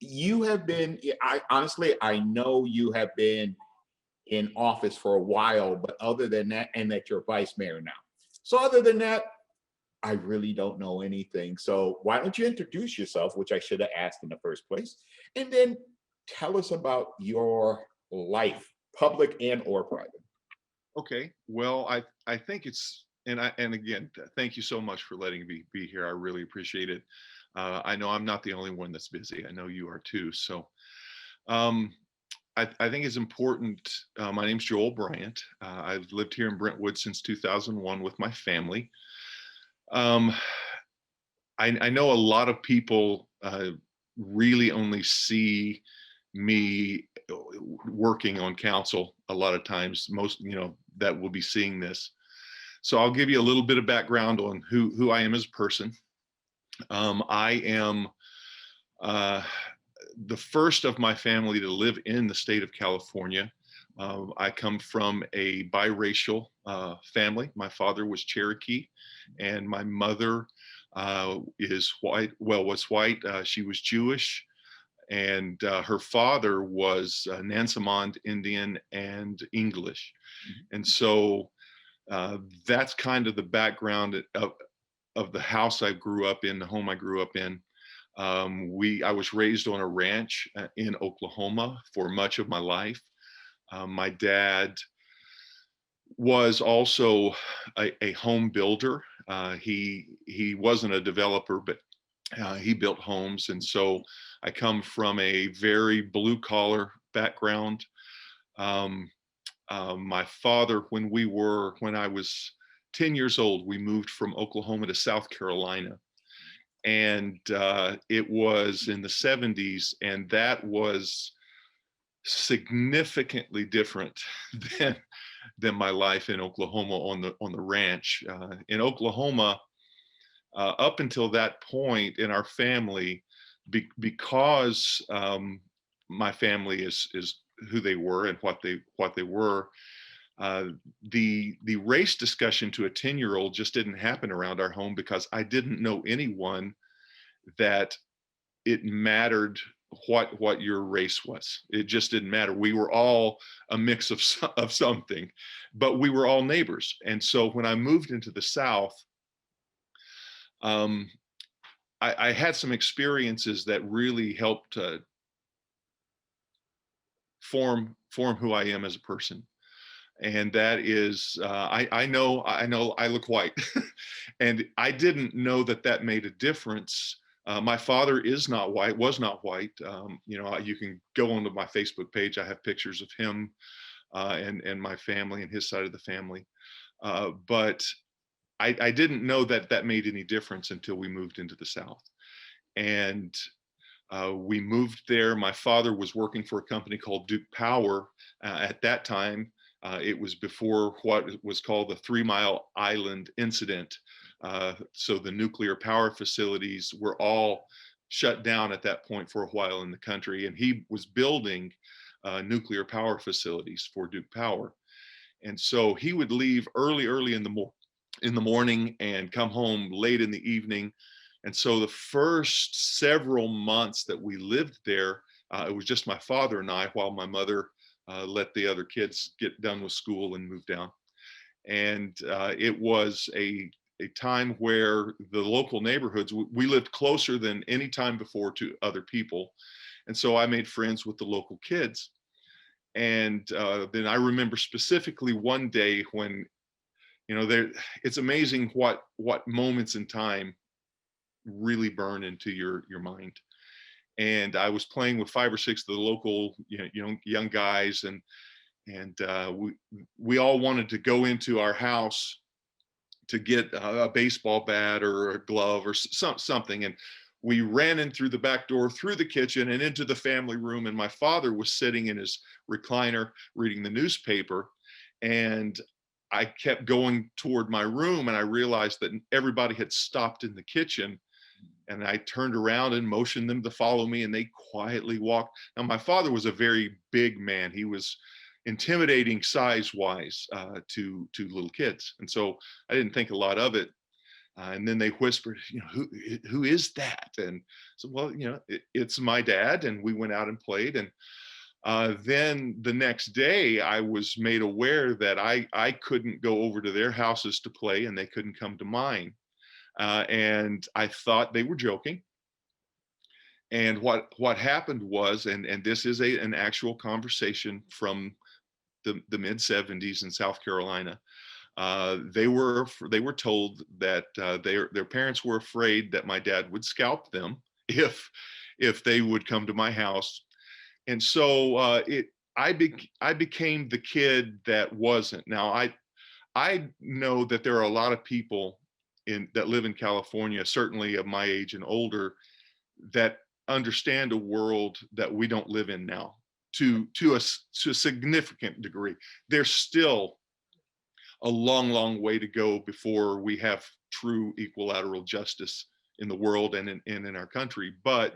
you have been, I honestly, I know you have been in office for a while, but other than that, and that you're vice mayor now. So other than that, I really don't know anything. So why don't you introduce yourself, which I should have asked in the first place, and then tell us about your life, public and or private. Okay. Well, I think it's and again, thank you so much for letting me be here. I really appreciate it. I know I'm not the only one that's busy. I know you are too. So um, I think it's important. My name's Joel Bryant. I've lived here in Brentwood since 2001 with my family. Um, I know a lot of people really only see me working on council a lot of times. Most, that will be seeing this. So I'll give you a little bit of background on who I am as a person. I am uh, the first of my family to live in the state of California. I come from a biracial family. My father was Cherokee, and my mother is white. Well, was white. She was Jewish, and her father was Nansemond Indian and English. And so that's kind of the background of the house I grew up in, the home I grew up in. I was raised on a ranch in Oklahoma for much of my life. My dad was also a home builder. He wasn't a developer, but he built homes, and so I come from a very blue collar background. Um, my father, when I was 10 years old, we moved from Oklahoma to South Carolina, and it was in the 70s, and that was significantly different than my life in Oklahoma on the ranch. In Oklahoma, up until that point in our family, because my family is who they were and what they were, uh, the race discussion to a 10-year-old just didn't happen around our home because I didn't know anyone that it mattered what your race was. It just didn't matter. We were all a mix of something, but we were all neighbors. And so when I moved into the South, um, I had some experiences that really helped form who I am as a person. And that is, I know I look white, and I didn't know that that made a difference. My father is not white, was not white. You can go onto my Facebook page. I have pictures of him and my family and his side of the family. But I didn't know that that made any difference until we moved into the South. And we moved there. My father was working for a company called Duke Power at that time. It was before what was called the 3 Mile Island incident. So the nuclear power facilities were all shut down at that point for a while in the country. And he was building nuclear power facilities for Duke Power. And so he would leave early in the morning and come home late in the evening. And so the first several months that we lived there, it was just my father and I, while my mother let the other kids get done with school and move down. And it was a time where the local neighborhoods, we lived closer than any time before to other people. And so I made friends with the local kids. And then I remember specifically one day when, there, it's amazing what moments in time really burn into your mind. And I was playing with 5 or 6 of the local young guys, and we all wanted to go into our house to get a baseball bat or a glove or something. And we ran in through the back door, through the kitchen, and into the family room. And my father was sitting in his recliner reading the newspaper. And I kept going toward my room, and I realized that everybody had stopped in the kitchen. And I turned around and motioned them to follow me, and they quietly walked. Now, my father was a very big man. He was intimidating size-wise to little kids, and so I didn't think a lot of it. And then they whispered, who is that? And so, well, it's my dad. And we went out and played. And then the next day, I was made aware that I couldn't go over to their houses to play, and they couldn't come to mine. And I thought they were joking. And what happened was, and this is an actual conversation from the mid 70s in South Carolina. They were told that their parents were afraid that my dad would scalp them if they would come to my house. And so I became the kid that wasn't. Now I know that there are a lot of people that live in California, certainly of my age and older, that understand a world that we don't live in now to a significant degree. There's still a long, long way to go before we have true equilateral justice in the world and in our country. But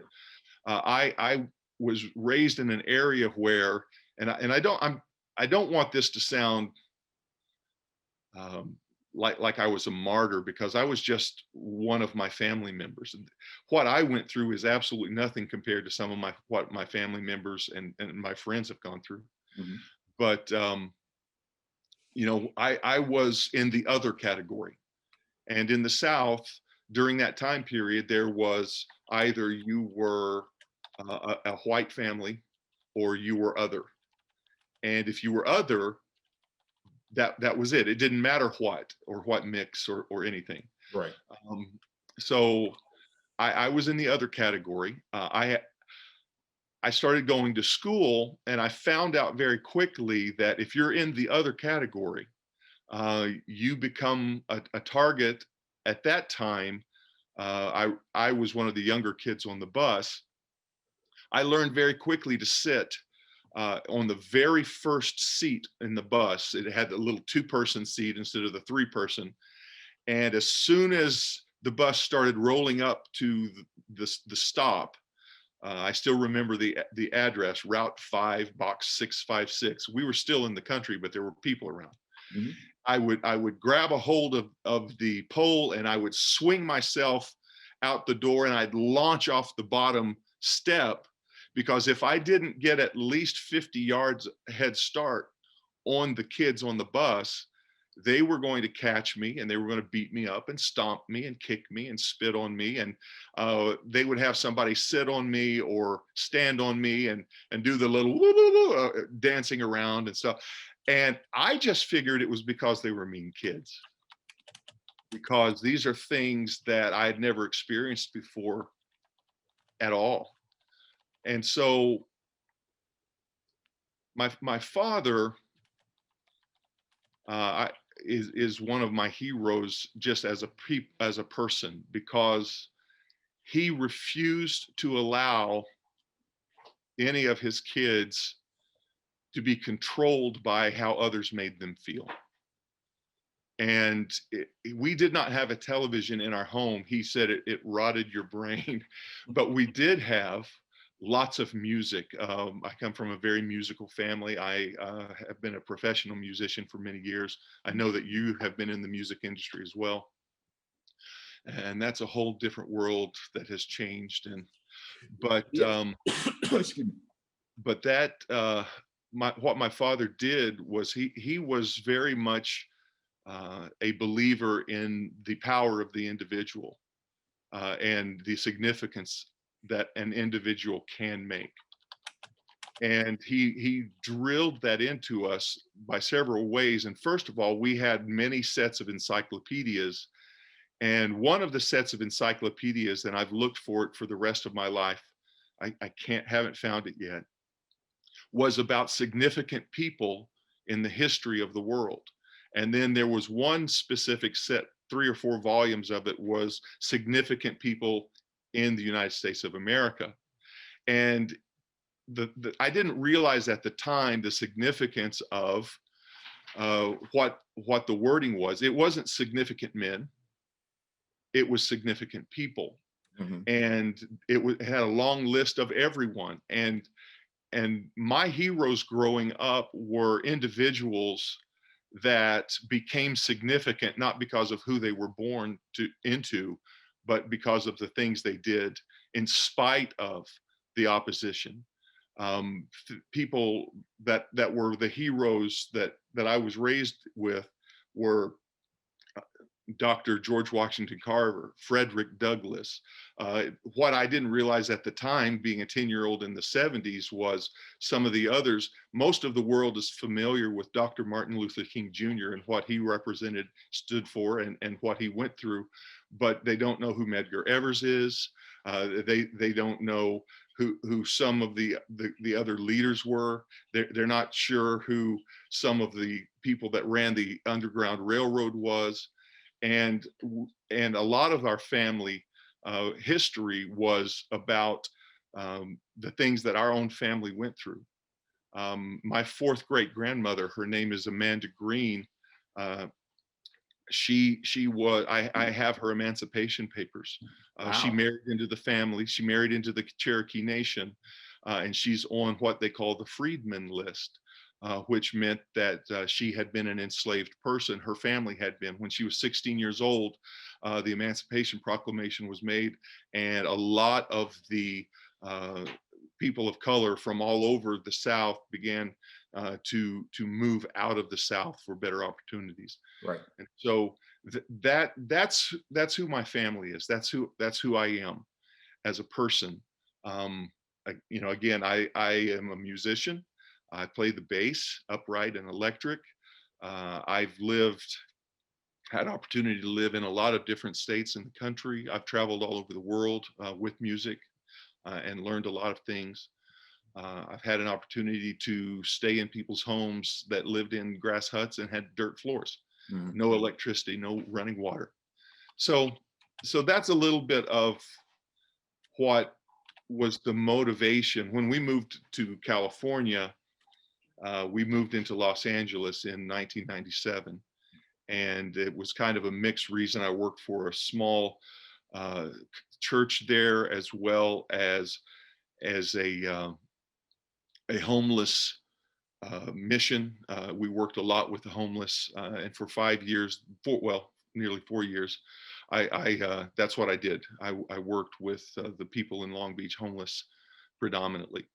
I was raised in an area where, and I don't want this to sound um, like I was a martyr, because I was just one of my family members. What I went through is absolutely nothing compared to some of what my family members and my friends have gone through. Mhm. But I was in the other category. And in the South, during that time period, there was either you were a white family or you were other. And if you were other, that was it. It didn't matter what mix or anything. Right. Um, so I was in the other category. I started going to school, and I found out very quickly that if you're in the other category, you become a target. At that time, I was one of the younger kids on the bus. I learned very quickly to sit on the very first seat in the bus. It had a little 2-person seat instead of the 3-person. And as soon as the bus started rolling up to the stop, I still remember the address, Route 5, Box 656. We were still in the country, but there were people around. Mhm. I would grab a hold of the pole, and I would swing myself out the door, and I'd launch off the bottom step, because if I didn't get at least 50 yards head start on the kids on the bus, they were going to catch me, and they were going to beat me up and stomp me and kick me and spit on me. And they would have somebody sit on me or stand on me and do the little woo, woo, woo, dancing around and stuff. And I just figured it was because they were mean kids, because these are things that I had never experienced before at all. And so my father is one of my heroes, just as a person, because he refused to allow any of his kids to be controlled by how others made them feel. And we did not have a television in our home. He said it rotted your brain, but we did have lots of music. I come from a very musical family. I have been a professional musician for many years. I know that you have been in the music industry as well. And that's a whole different world that has changed. But Yeah. Excuse me. but that what my father did was he was very much a believer in the power of the individual, and the significance that an individual can make. And he drilled that into us by several ways. And first of all, we had many sets of encyclopedias. And one of the sets of encyclopedias, and I've looked for it for the rest of my life, I haven't found it yet, was about significant people in the history of the world. And then there was one specific set, 3 or 4 volumes of it, was significant people in the United States of America. And I didn't realize at the time the significance of what the wording was. It wasn't significant men, it was significant people. Mhm. And it had a long list of everyone. And my heroes growing up were individuals that became significant not because of who they were born into, but because of the things they did in spite of the opposition. People that were the heroes that I was raised with were Dr. George Washington Carver, Frederick Douglass. What I didn't realize at the time, being a 10-year-old in the 70s, was some of the others. Most of the world is familiar with Dr. Martin Luther King Jr. and what he represented, stood for, and what he went through, but they don't know who Medgar Evers is. They don't know who some of the other leaders were. They're not sure who some of the people that ran the Underground Railroad was. And a lot of our family history was about the things that our own family went through. My fourth great grandmother, her name is Amanda Green. Uh, she was, I have her emancipation papers. She Wow. married into the family. She married into the Cherokee Nation, and she's on what they call the freedmen list. Which meant that she had been an enslaved person. Her family had been. When she was 16 years old, the Emancipation Proclamation was made, and a lot of the people of color from all over the South began to move out of the South for better opportunities. Right. And so that's who my family is. That's who I am as a person. Again, I am a musician. I play the bass, upright and electric. I've had opportunity to live in a lot of different states in the country. I've traveled all over the world with music and learned a lot of things. I've had an opportunity to stay in people's homes that lived in grass huts and had dirt floors, Mhm. no electricity, no running water. So, so that's a little bit of what was the motivation when we moved to California. We moved into Los Angeles in 1997, and it was kind of a mixed reason. I worked for a small uh, church there, as well as a homeless mission. We worked a lot with the homeless, and for 5 years, nearly 4 years, that's what I did. I worked with the people in Long Beach, homeless predominantly,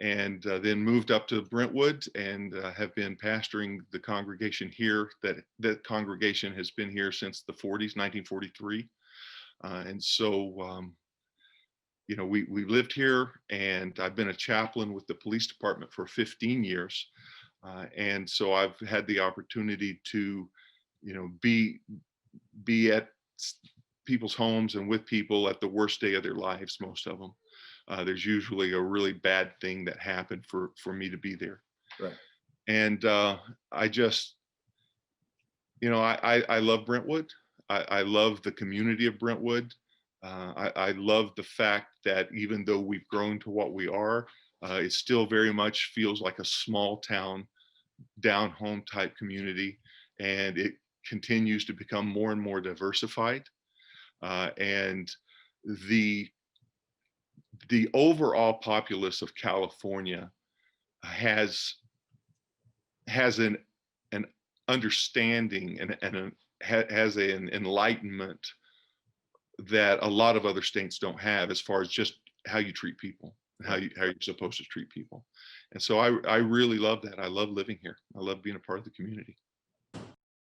and then moved up to Brentwood and have been pastoring the congregation here. That congregation has been here since the 40s, 1943, and so we lived here, and I've been a chaplain with the police department for 15 years, and so I've had the opportunity to, be at people's homes and with people at the worst day of their lives. Most of them, there's usually a really bad thing that happened for me to be there, Right. and I just, I love Brentwood. I love the community of Brentwood. I love the fact that even though we've grown to what we are, it still very much feels like a small town, down home type community, and it continues to become more and more diversified. And the the overall populace of California has an understanding has an enlightenment that a lot of other states don't have, as far as just how you treat people and Right. how you're supposed to treat people. And so I really love that. I love living here. I love being a part of the community.